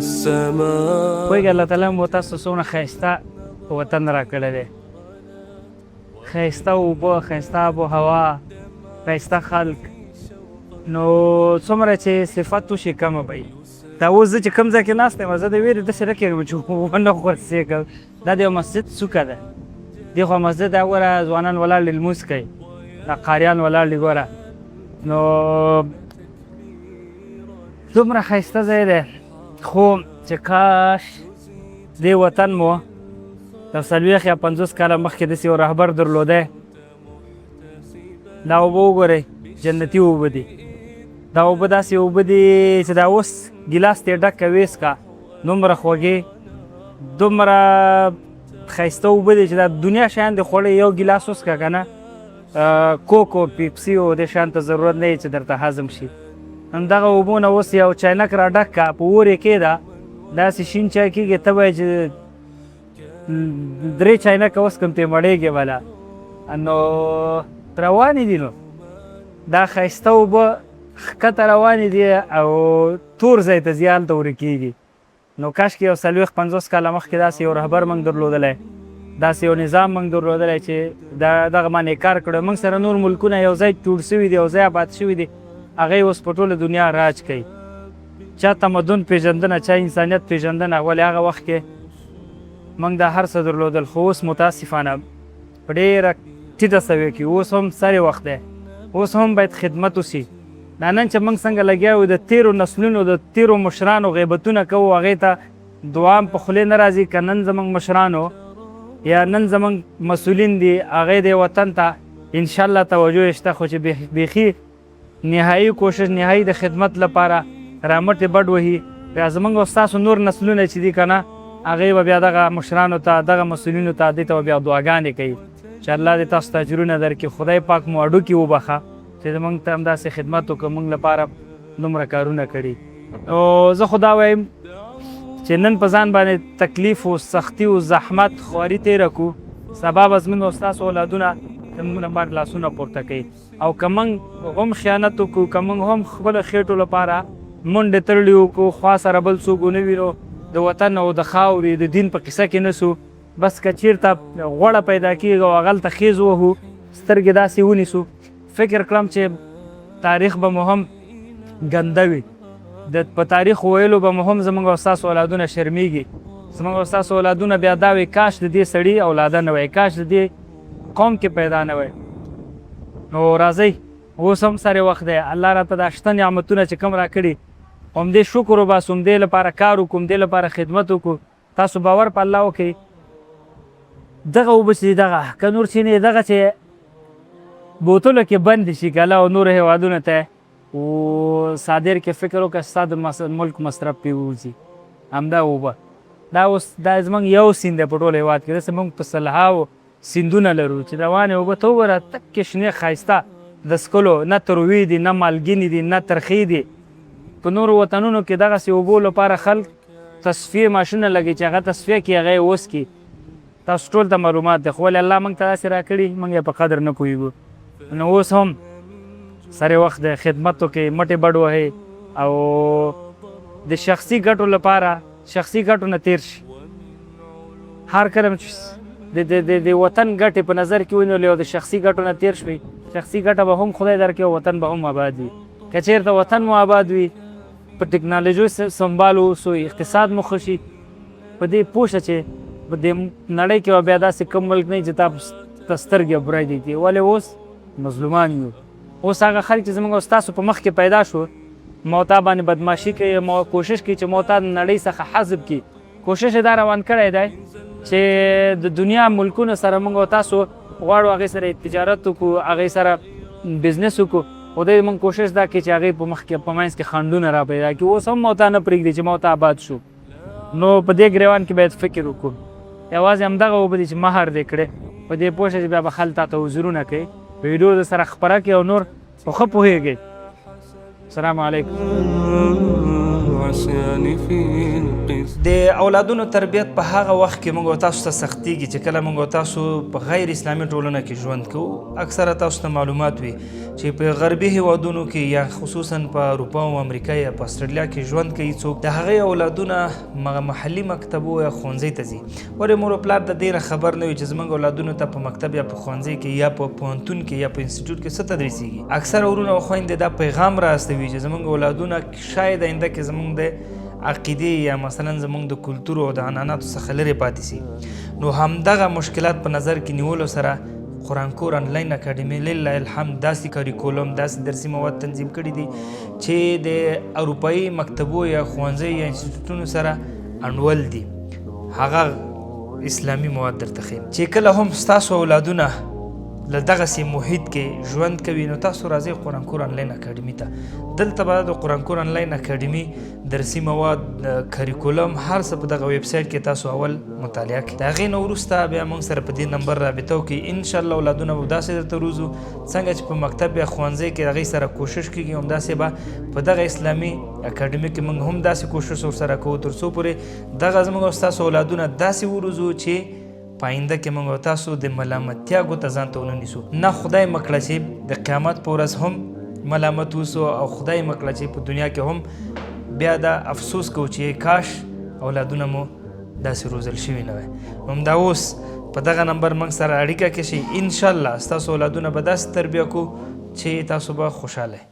پوهېږې الله تعالی مو تاسو څومره ښایسته وطن راکړی دی، ښایسته اوبه، ښایسته آب و هوا، ښایسته خلک. نو څومره چې صفت وشي کمه به وي. دا اوس زه چې کوم ځای کې ناست یم زه د ویرې داسې نه کېږم چې ونه غورځېږم. دا د یو مسجد څوکه ده، دې خوا مسجد دا ګوره ځوانان ولاړ دي لمونځ کوي، دا قاریان ولاړ دي ګوره. نو دومره ښایسته ځای دی خو چې کاش دې وطن مو د 40 یا 50 کاله مخکې داسې یو رهبر درلودی. دا اوبه وګورئ جنتي اوبه دي، دا اوبه داسې اوبه دي چې دا اوس ګیلاس ترې ډک که ویس کا دومره خوږې، دومره ښایسته اوبه دي چې دا دنیا شیان دي خوړی. یو ګیلاس اوس که که نه کوک او پیپسي او دې شیانو ته ضرورت نه وي چې درته هضم شي. همدغه اوبو نه اوس یو چاینک را ډک که په اور یې کېږده داسې شین چای کېږي ته به یې چې 3 چاینکه اوس کوم پرې مړېږې بله. نو روانې دي نو دا ښایسته اوبه ښکته روانې دي او تور ځای ته ځي هلته ورکېږي. نو کاشکې یو 40-50 کاله مخکې داسې یو رهبر موږ درلودلی، داسې یو نظام موږ درلودلی چې دغه باندې کار کړی. موږ سره نور ملکونه یو ځای جوړ شوي دي، یو ځای آباد شوي دي، هغه اوس په ټوله دنیا راج کوي. چا تمدن پېژندنه، چا انسانیت پېژندنه، ولې هغه وخت کې موږ دا هر څه درلودل خو اوس متاسفانه په ډېره ټیټه سویه کې اوس هم سرې وخت دی، اوس هم باید خدمت وشي. دا نن چې موږ څنګه لګیا یو د تېرو نسلونو د تېرو مشرانو غیبتونه کوو هغې ته دعا هم په خولې نه راځي که نن زموږ مشرانو یا نن زموږ مسؤلین دي هغې دې وطن ته انشاءالله توجه یې شته، خو چې بیخي نهایي کوشش نهایي د خدمت لپاره رامټې بډ وهي. بیا زموږ او ستاسو نور نسلونه چې دي که نه هغې به بیا دغه مشرانو ته دغه مسؤلینو ته دې ته به بیا دعاګانې کوي چې الله دې تاسو ته اجرونه درکړي، خدای پاک مو هډوکي وبخه چې زموږ ته همداسې خدمت وکړه، موږ لپاره دومره کارونه کړي. او زه خو دا وایم چې نن په ځان باندې تکلیف و سختي و زحمت خواري تېره کړو، سبا به زموږ او ستاسو اولادونه زموږ لپاره لاسونه پورته کوي. او که موږ هم خیانت وکړو، که موږ هم خپله خېټو لپاره منډې تړلې وکړو، خوا سره بل څوک ونه وینو، د وطن او د خاورې د دین په کیسه کې نه سو، بس که چېرته غوړه پیدا کېږي او هغلته خیز وهو سترګې داسې ونیسو، فکر کړم چې تاریخ به مو هم ګنده وي، په تاریخ ویلو به مو هم زموږ او ستاسو اولادونه شرمېږي، زموږ او ستاسو اولادونه بیا دا وایي کاش د دې سړي اولاده نه وی، کاش د دې قوم کې پیدا نه وی. نو راځئ اوس هم سره وخت دی، الله راته دا شته نعمتونه چې کوم راکړي همدې شکر وباسو، همدې لپاره کار وکړو، همدې لپاره خدمت وکړو. تاسو باور په الله وکړئ دغه اوبه چې دغه که نور څه نه دغه چې بوتلو کې بند شي که الله او نورو هېوادونو ته او صادر کې فکر وکړه ستا د ملک مصرف پرې ووځي همدا اوبه. دا اوس دا زموږ یو سیند دی په ټول هېواد کې، داسې موږ په سلهاو سیندونه لرو چې روانې اوبه ته وګوره تکې شنې ښایسته د څښلو، نه تروې دي نه مالګینې دي نه ترخې دي. په نورو وطنونو کې دغسې اوبو لپاره خلک تصفیې ماشینونه لګوي چې هغه تصفیه کړي، هغه یې وڅکي. تاسو ټول ته معلومات دی، خو ولې الله موږ ته داسې راکړي موږ یې په قدر نه پوهېږو. نو اوس هم سره وخت دی، خدمت وکړئ، مټې بډ وهئ او د شخصي ګټو لپاره شخصي ګټو نه تېر شي. هر کله د وطن ګټې په نظر کې ونیولې او د شخصي ګټو نه تېر شوئ، شخصي ګټه به هم خدای درکړي او وطن به هم آباد وي. که چېرته وطن مو آباد وي، په ټکنالوژۍ سنبال اوسو، اقتصاد مو ښه شي، په دې پوه شه چې په دې نړۍ کې به بیا داسې کوم ملک نه وي چې تا ته سترګې برایدې کړي. ولې اوس مظلومان یو، اوس هغه خلک چې زموږ او ستاسو په مخ کې پیدا شو موتا باندې بدماشي کوي، کوشش کوي چې موتا د نړۍ څخه حذف کړي. کوشش یې دا روان کړی دی چې د دنیا ملکونو سره موږ او تاسو غواړو هغې سره تجارت وکړو، هغې سره بزنس وکړو، خو دی موږ کوشش دا کوي چې هغې په مخ کې په منځ کې خنډونه را پیدا کړي. اوس هم موتا نه پرېږدي چې موتا آباد شو. نو په دې ګریوان کې باید فکر وکړو، یوازې همدغه اوبه دي چې مهر دې کړی، په دې پوه شه چې بیا به خلک تا ته عذرونه کوي، ویډیو د سره خپره کړي او نور خو ښه پوهېږئ. السلام علیکم. العصيان في القسط. د اولادونو تربیت په هغه وخت کې موږ تاسو ته سختیږي چې کله موږ تاسو په غیر اسلامي ټولنه کې ژوند کوو. اکثره تاسو ته معلومات وي چې په غربي هیوادونو کې یا خصوصا په اروپا او امریکا یا په استرالیا کې ژوند کوي څوک د هغې اولادونه محلي مکتبو یا ښوونځي ته ځي. ولې مور و پلار د دې نه خبر نه وي چې زموږ اولادونو ته په مکتب یا په ښوونځي کې یا په پوهنتون کې یا په انسټیټیوټ کې څه تدریسیږي. اکثره ورونه او خویندې دا پیغام راستوي چې زموږ اولادونه شاید آینده کې زموږ د عقیدې یا مثلا زموږ د کلتور او د عنعناتو څخه لرې پاتې سي. نو همدغه مشکلات په نظر کې نیولو سره قرآن کور آنلاین اکاډمي لله الحمد داسې کاریکولم داسې درسي مواد تنظیم کړي دي چې د اروپایي مکتبو یا ښوونځیو یا انسټیټیوټونو سره انډول دي. هغه اسلامي مواد درته ښیم چې کله هم ستاسو اولادونه له دغسې محیط کې ژوند کوي نو تاسو راځئ قرآن کور آنلاین اکاډمي ته. دلته به د قرآن کور آنلاین اکاډمي درسي مواد کاریکولم هر څه په دغه ویب سایټ کې تاسو اول مطالعه کړئ. د هغې نه وروسته بیا موږ سره په دې نمبر رابطه وکړئ. انشاءالله اولادونه به داسې درته روزو څنګه چې په مکتب یا ښوونځي کې هغې سره کوشش کېږي همداسې به په دغه اسلامي اکاډمي کې موږ هم داسې کوشش ورسره کوو تر څو پورې دغه زموږ او ستاسو اولادونه داسې وروزو چې پاینده کې موږ تاسو د ملامتیا ګوته ځان ته ونه نیسو. نه خدای مکړه چې د قیامت په ورځ هم ملامت اوسو او خدای مکړه چې په دنیا کې هم بیا دا افسوس کوو چې کاش اولادونه مو داسې روزل شوي نه وی. همدا اوس په دغه نمبر موږ سره اړیکه کې شي. انشاءالله ستاسو اولادونه به داسې تربیه کوو چې تاسو به خوشحاله